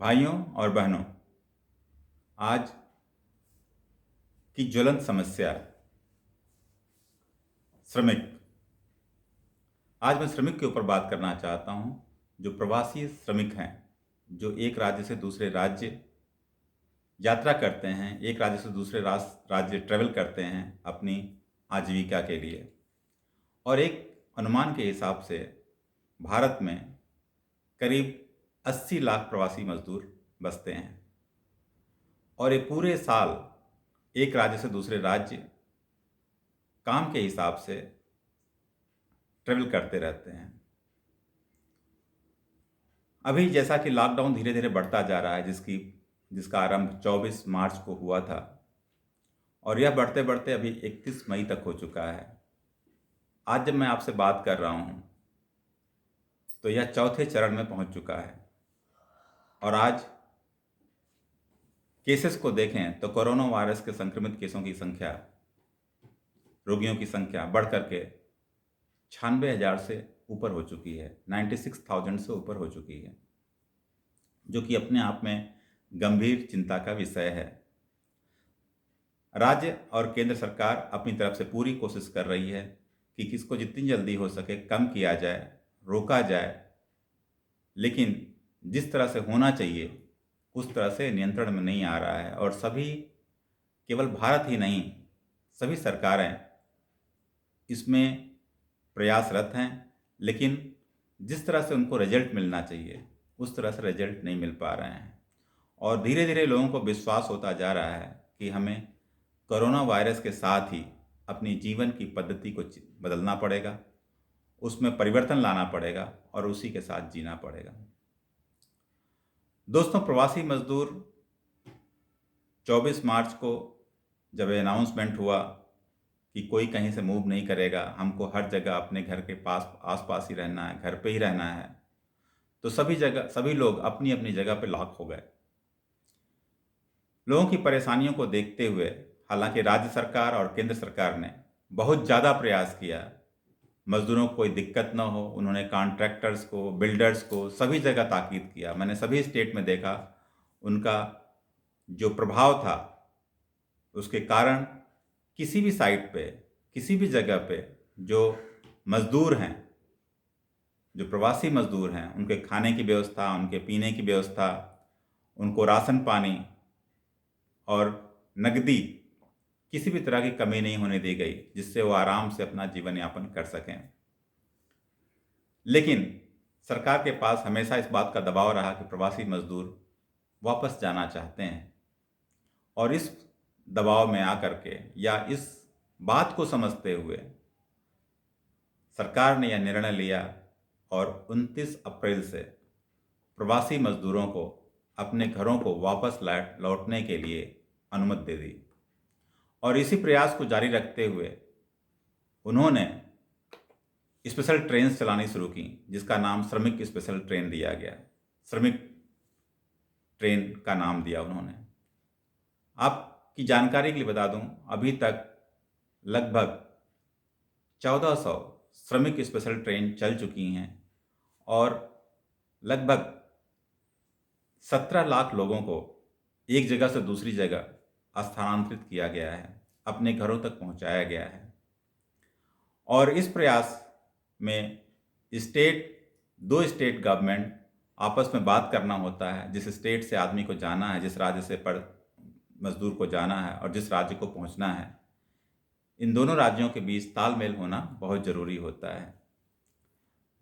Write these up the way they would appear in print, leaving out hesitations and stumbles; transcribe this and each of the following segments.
भाइयों और बहनों, आज की ज्वलंत समस्या श्रमिक। आज मैं श्रमिक के ऊपर बात करना चाहता हूं, जो प्रवासी श्रमिक हैं, जो एक राज्य से दूसरे राज्य यात्रा करते हैं, एक राज्य से दूसरे राज्य ट्रेवल करते हैं अपनी आजीविका के लिए। और एक अनुमान के हिसाब से भारत में करीब 80 लाख प्रवासी मजदूर बसते हैं और ये पूरे साल एक राज्य से दूसरे राज्य काम के हिसाब से ट्रेवल करते रहते हैं। अभी जैसा कि लॉकडाउन धीरे धीरे बढ़ता जा रहा है, जिसका आरंभ 24 मार्च को हुआ था और यह बढ़ते बढ़ते अभी 31 मई तक हो चुका है। आज जब मैं आपसे बात कर रहा हूं तो यह चौथे चरण में पहुंच चुका है और आज केसेस को देखें तो कोरोना वायरस के संक्रमित केसों की संख्या, रोगियों की संख्या बढ़ करके 96,000 से ऊपर हो चुकी है, 96,000 से ऊपर हो चुकी है, जो कि अपने आप में गंभीर चिंता का विषय है। राज्य और केंद्र सरकार अपनी तरफ से पूरी कोशिश कर रही है कि किसको जितनी जल्दी हो सके कम किया जाए, रोका जाए, लेकिन जिस तरह से होना चाहिए उस तरह से नियंत्रण में नहीं आ रहा है। और केवल भारत ही नहीं, सभी सरकारें इसमें प्रयासरत हैं, लेकिन जिस तरह से उनको रिजल्ट मिलना चाहिए उस तरह से रिजल्ट नहीं मिल पा रहे हैं। और धीरे धीरे लोगों को विश्वास होता जा रहा है कि हमें कोरोना वायरस के साथ ही अपनी जीवन की पद्धति को बदलना पड़ेगा, उसमें परिवर्तन लाना पड़ेगा और उसी के साथ जीना पड़ेगा। दोस्तों, प्रवासी मजदूर 24 मार्च को जब अनाउंसमेंट हुआ कि कोई कहीं से मूव नहीं करेगा, हमको हर जगह अपने घर के आसपास ही रहना है, घर पे ही रहना है, तो सभी लोग अपनी अपनी जगह पे लॉक हो गए। लोगों की परेशानियों को देखते हुए हालांकि राज्य सरकार और केंद्र सरकार ने बहुत ज़्यादा प्रयास किया, मजदूरों को कोई दिक्कत न हो। उन्होंने कॉन्ट्रैक्टर्स को, बिल्डर्स को सभी जगह ताकीद किया। मैंने सभी स्टेट में देखा, उनका जो प्रभाव था उसके कारण किसी भी साइट पे, किसी भी जगह पे जो मजदूर हैं, जो प्रवासी मजदूर हैं, उनके खाने की व्यवस्था, उनके पीने की व्यवस्था, उनको राशन पानी और नकदी, किसी भी तरह की कमी नहीं होने दी गई, जिससे वो आराम से अपना जीवन यापन कर सकें। लेकिन सरकार के पास हमेशा इस बात का दबाव रहा कि प्रवासी मजदूर वापस जाना चाहते हैं और इस दबाव में आकर के या इस बात को समझते हुए सरकार ने यह निर्णय लिया और 29 अप्रैल से प्रवासी मजदूरों को अपने घरों को वापस लौटने के लिए अनुमति दे दी। और इसी प्रयास को जारी रखते हुए उन्होंने स्पेशल ट्रेन चलानी शुरू की, जिसका नाम श्रमिक स्पेशल ट्रेन दिया गया। श्रमिक ट्रेन का नाम दिया उन्होंने। आपकी जानकारी के लिए बता दूं, अभी तक लगभग 1400 श्रमिक स्पेशल ट्रेन चल चुकी हैं और लगभग 17 लाख लोगों को एक जगह से दूसरी जगह स्थानांतरित किया गया है, अपने घरों तक पहुंचाया गया है। और इस प्रयास में दो स्टेट गवर्नमेंट आपस में बात करना होता है। जिस स्टेट से आदमी को जाना है, जिस राज्य से मजदूर को जाना है और जिस राज्य को पहुंचना है, इन दोनों राज्यों के बीच तालमेल होना बहुत ज़रूरी होता है।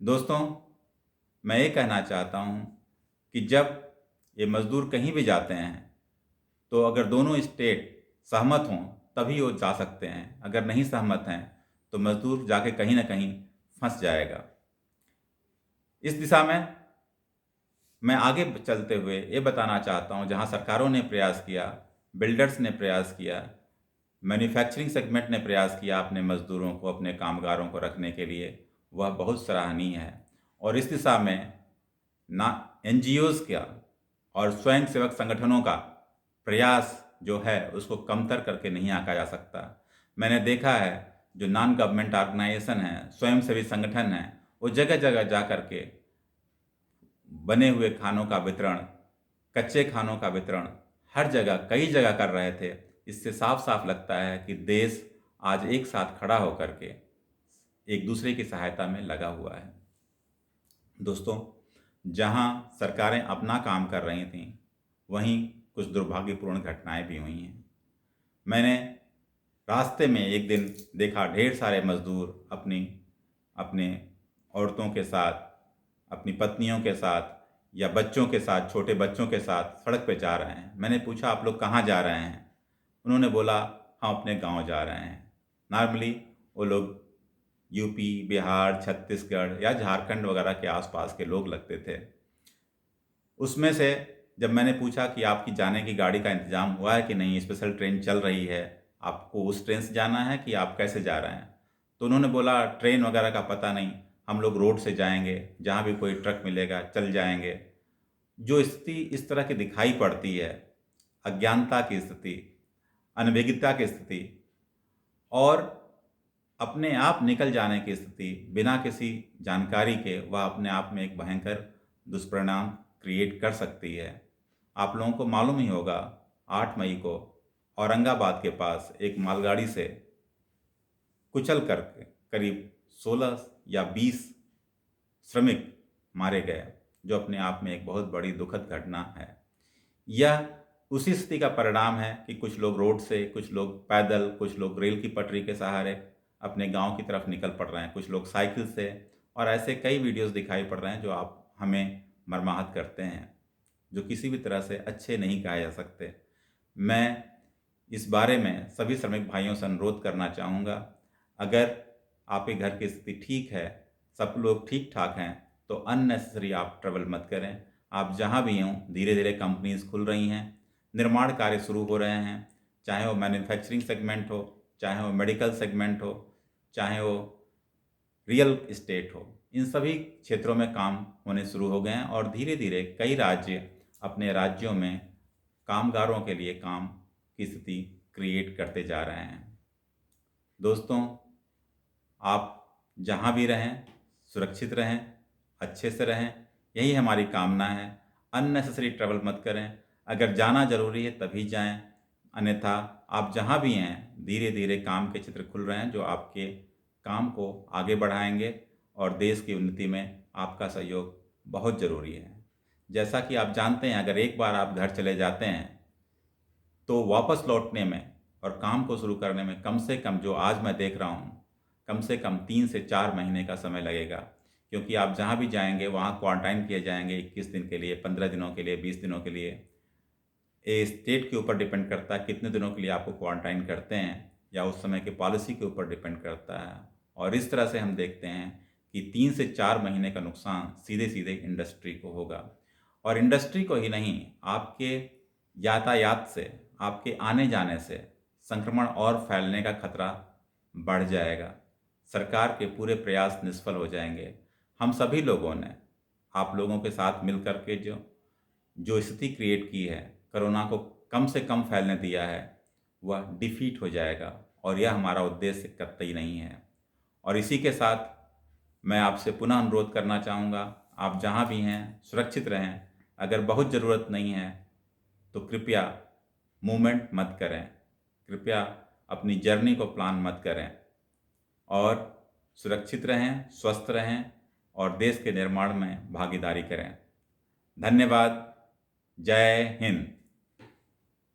दोस्तों, मैं ये कहना चाहता हूँ कि जब ये मजदूर कहीं भी जाते हैं तो अगर दोनों स्टेट सहमत हों तभी वो जा सकते हैं। अगर नहीं सहमत हैं तो मजदूर जाके कहीं ना कहीं फंस जाएगा। इस दिशा में मैं आगे चलते हुए ये बताना चाहता हूँ, जहाँ सरकारों ने प्रयास किया, बिल्डर्स ने प्रयास किया, मैन्युफैक्चरिंग सेगमेंट ने प्रयास किया अपने मजदूरों को, अपने कामगारों को रखने के लिए, वह बहुत सराहनीय है। और इस दिशा में ना NGOs का और स्वयंसेवक संगठनों का प्रयास जो है उसको कमतर करके नहीं आंका जा सकता। मैंने देखा है जो नॉन गवर्नमेंट ऑर्गेनाइजेशन है, स्वयंसेवी संगठन है, वो जगह जगह जा कर के बने हुए खानों का वितरण कच्चे खानों का वितरण हर जगह कई जगह कर रहे थे। इससे साफ साफ लगता है कि देश आज एक साथ खड़ा होकर के एक दूसरे की सहायता में लगा हुआ है। दोस्तों, जहां सरकारें अपना काम कर रही थीं, वहीं कुछ दुर्भाग्यपूर्ण घटनाएं भी हुई हैं। मैंने रास्ते में एक दिन देखा ढेर सारे मजदूर अपने औरतों के साथ, अपनी पत्नियों के साथ या बच्चों के साथ, छोटे बच्चों के साथ सड़क पे जा रहे हैं। मैंने पूछा, आप लोग कहाँ जा रहे हैं? उन्होंने बोला, हम अपने गांव जा रहे हैं। नॉर्मली वो लोग यूपी, बिहार, छत्तीसगढ़ या झारखंड वगैरह के आसपास के लोग लगते थे। उसमें से जब मैंने पूछा कि आपकी जाने की गाड़ी का इंतज़ाम हुआ है कि नहीं, स्पेशल ट्रेन चल रही है, आपको उस ट्रेन से जाना है कि आप कैसे जा रहे हैं? तो उन्होंने बोला, ट्रेन वगैरह का पता नहीं, हम लोग रोड से जाएंगे, जहाँ भी कोई ट्रक मिलेगा चल जाएंगे। जो स्थिति इस तरह की दिखाई पड़ती है, अज्ञानता की स्थिति, अनभिज्ञता की स्थिति और अपने आप निकल जाने की स्थिति बिना किसी जानकारी के, वह अपने आप में एक भयंकर दुष्परिणाम क्रिएट कर सकती है। आप लोगों को मालूम ही होगा, 8 मई को औरंगाबाद के पास एक मालगाड़ी से कुचल कर करीब 16 या 20 श्रमिक मारे गए, जो अपने आप में एक बहुत बड़ी दुखद घटना है। यह उसी स्थिति का परिणाम है कि कुछ लोग रोड से, कुछ लोग पैदल, कुछ लोग रेल की पटरी के सहारे अपने गांव की तरफ निकल पड़ रहे हैं, कुछ लोग साइकिल से, और ऐसे कई वीडियोस दिखाई पड़ रहे हैं जो आप हमें मर्माहत करते हैं, जो किसी भी तरह से अच्छे नहीं कहे जा सकते। मैं इस बारे में सभी श्रमिक भाइयों से अनुरोध करना चाहूँगा, अगर आपके घर की स्थिति ठीक है, सब लोग ठीक ठाक हैं, तो अननेसेसरी आप ट्रैवल मत करें। आप जहाँ भी हों, धीरे धीरे कंपनीज खुल रही हैं, निर्माण कार्य शुरू हो रहे हैं, चाहे वो मैन्युफैक्चरिंग सेगमेंट हो, चाहे वो मेडिकल सेगमेंट हो, चाहे वो रियल इस्टेट हो, इन सभी क्षेत्रों में काम होने शुरू हो गए हैं और धीरे धीरे कई राज्य अपने राज्यों में कामगारों के लिए काम की स्थिति क्रिएट करते जा रहे हैं। दोस्तों, आप जहाँ भी रहें, सुरक्षित रहें, अच्छे से रहें, यही हमारी कामना है। अननेसेसरी ट्रैवल मत करें। अगर जाना ज़रूरी है तभी जाएं, अन्यथा आप जहाँ भी हैं, धीरे धीरे काम के क्षेत्र खुल रहे हैं जो आपके काम को आगे बढ़ाएंगे और देश की उन्नति में आपका सहयोग बहुत ज़रूरी है। जैसा कि आप जानते हैं, अगर एक बार आप घर चले जाते हैं तो वापस लौटने में और काम को शुरू करने में कम से कम, जो आज मैं देख रहा हूँ, कम से कम 3 से 4 महीने का समय लगेगा, क्योंकि आप जहाँ भी जाएंगे वहाँ क्वारंटाइन किए जाएंगे 21 दिन के लिए, 15 दिनों के लिए, 20 दिनों के लिए। ये स्टेट के ऊपर डिपेंड करता है कितने दिनों के लिए आपको क्वारंटाइन करते हैं, या उस समय की पॉलिसी के ऊपर डिपेंड करता है। और इस तरह से हम देखते हैं कि 3 से 4 महीने का नुकसान सीधे सीधे इंडस्ट्री को होगा। और इंडस्ट्री को ही नहीं, आपके यातायात से, आपके आने जाने से संक्रमण और फैलने का खतरा बढ़ जाएगा। सरकार के पूरे प्रयास निष्फल हो जाएंगे। हम सभी लोगों ने आप लोगों के साथ मिल कर के जो जो स्थिति क्रिएट की है, कोरोना को कम से कम फैलने दिया है, वह डिफीट हो जाएगा और यह हमारा उद्देश्य कतई नहीं है। और इसी के साथ मैं आपसे पुनः अनुरोध करना चाहूँगा, आप जहाँ भी हैं सुरक्षित रहें। अगर बहुत ज़रूरत नहीं है तो कृपया मूवमेंट मत करें, कृपया अपनी जर्नी को प्लान मत करें और सुरक्षित रहें, स्वस्थ रहें और देश के निर्माण में भागीदारी करें। धन्यवाद। जय हिंद।